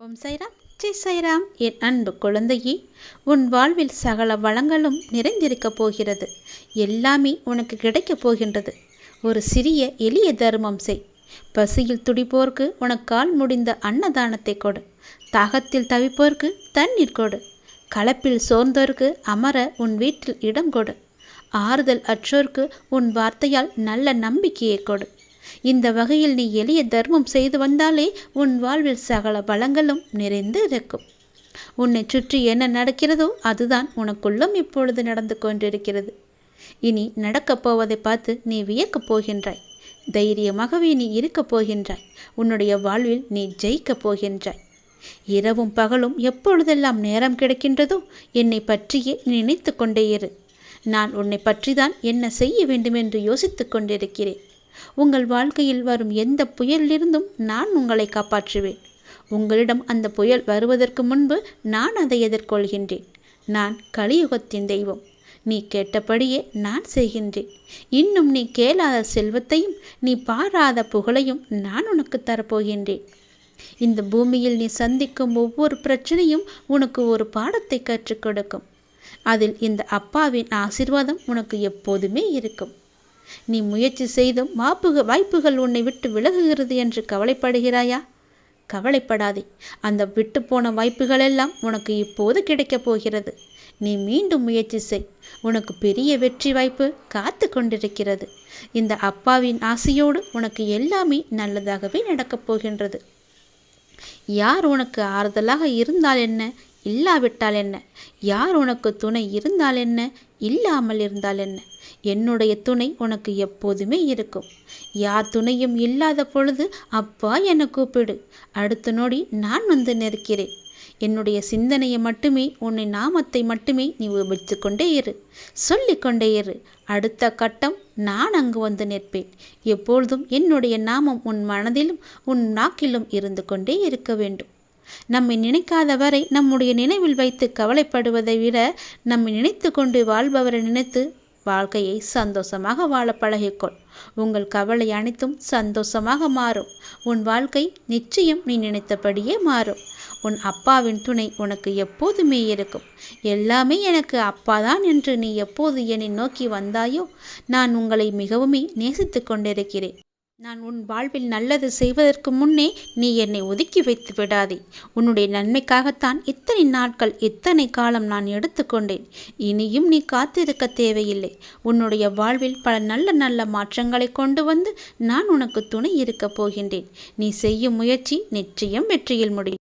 ஓம் சைராம் ஜெய் சைராம். என் அன்பு குழந்தையே, உன் வாழ்வில் சகல வளங்களும் நிறைந்திருக்கப் போகிறது. எல்லாமே உனக்கு கிடைக்கப் போகின்றது. ஒரு சிறிய எளிய தர்மம் செய். பசியில் துடிப்போர்க்கு உனக்கால் முடிந்த அன்னதானத்தை கொடு. தாகத்தில் தவிப்போர்க்கு தண்ணீர் கொடு. களப்பில் சோர்ந்தோர்க்கு அமர உன் வீட்டில் இடம் கொடு. ஆறுதல் அற்றோர்க்கு உன் வார்த்தையால் நல்ல நம்பிக்கையை கொடு. இந்த வகையில் நீ எளிய தர்மம் செய்து வந்தாலே உன் வாழ்வில் சகல பலங்களும் நிறைந்து இருக்கும். உன்னை சுற்றி என்ன நடக்கிறதோ அதுதான் உனக்குள்ளும் இப்பொழுது நடந்து கொண்டிருக்கிறது. இனி நடக்கப் போவதை பார்த்து நீ வியக்கப் போகின்றாய். தைரியமாகவே நீ இருக்கப் போகின்றாய். உன்னுடைய வாழ்வில் நீ ஜெயிக்கப் போகின்றாய். இரவும் பகலும் எப்பொழுதெல்லாம் நேரம் கிடைக்கின்றதோ என்னை பற்றியே நினைத்து கொண்டே இரு. நான் உன்னை பற்றிதான் என்ன செய்ய வேண்டும் என்று யோசித்து கொண்டிருக்கிறேன். உங்கள் வாழ்க்கையில் வரும் எந்த புயலிலிருந்தும் நான் உங்களை காப்பாற்றுவேன். உங்களிடம் அந்த புயல் வருவதற்கு முன்பு நான் அதை எதிர்கொள்கின்றேன். நான் கலியுகத்தின் தெய்வம். நீ கேட்டபடியே நான் செய்கின்றேன். இன்னும் நீ கேளாத செல்வத்தையும் நீ பாராத புகழையும் நான் உனக்கு தரப்போகின்றேன். இந்த பூமியில் நீ சந்திக்கும் ஒவ்வொரு பிரச்சனையும் உனக்கு ஒரு பாடத்தை கற்றுக் கொடுக்கும். அதில் இந்த அப்பாவின் ஆசீர்வாதம் உனக்கு எப்போதுமே இருக்கும். நீ முயற்சி செய்தும் வாய்ப்புகள் உன்னை விட்டு விலகுகிறது என்று கவலைப்படுகிறாயா? கவலைப்படாதே. அந்த விட்டு போன வாய்ப்புகளெல்லாம் உனக்கு இப்போது கிடைக்கப் போகிறது. நீ மீண்டும் முயற்சி செய். உனக்கு பெரிய வெற்றி வாய்ப்பு காத்து கொண்டிருக்கிறது. இந்த அப்பாவின் ஆசையோடு உனக்கு எல்லாமே நல்லதாகவே நடக்கப் போகின்றது. யார் உனக்கு ஆறுதலாக இருந்தால் என்ன, இல்லாவிட்டால் என்ன? யார் உனக்கு துணை இருந்தால் என்ன, இல்லாமல் இருந்தால் என்ன? என்னுடைய துணை உனக்கு எப்போதுமே இருக்கும். யார் துணையும் இல்லாத பொழுது அப்பா என கூப்பிடு. அடுத்த நொடி நான் வந்து நிற்கிறேன். என்னுடைய சிந்தனையை மட்டுமே, உன்னை நாமத்தை மட்டுமே நீ உபயோகித்து கொண்டே இரு, சொல்லிக்கொண்டே இரு. அடுத்த கட்டம் நான் அங்கு வந்து நிற்பேன். எப்பொழுதும் என்னுடைய நாமம் உன் மனதிலும் உன் நாக்கிலும் இருந்து கொண்டே இருக்க வேண்டும். நம்மை நினைக்காத வரை நம்முடைய நினைவில் வைத்து கவலைப்படுவதை விட நம்மை நினைத்து கொண்டு வாழ்பவரை நினைத்து வாழ்க்கையை சந்தோஷமாக வாழ பழகிக்கொள். உங்கள் கவலை அனைத்தும் சந்தோஷமாக மாறும். உன் வாழ்க்கை நிச்சயம் நீ நினைத்தபடியே மாறும். உன் அப்பாவின் துணை உனக்கு எப்போதுமே இருக்கும். எல்லாமே எனக்கு அப்பாதான் என்று நீ எப்போது என்னை நோக்கி வந்தாயோ நான் உங்களை மிகவுமே நேசித்து கொண்டிருக்கிறேன். நான் உன் வாழ்வில் நல்லது செய்வதற்கு முன்னே நீ என்னை ஒதுக்கி வைத்து விடாதே. உன்னுடைய நன்மைக்காகத்தான் இத்தனை நாட்கள் இத்தனை காலம் நான் எடுத்துக்கொண்டேன். இனியும் நீ காத்திருக்க தேவையில்லை. உன்னுடைய வாழ்வில் பல நல்ல நல்ல மாற்றங்களை கொண்டு வந்து நான் உனக்கு துணை இருக்கப் போகின்றேன். நீ செய்யும் முயற்சி நிச்சயம் வெற்றியில் முடியும்.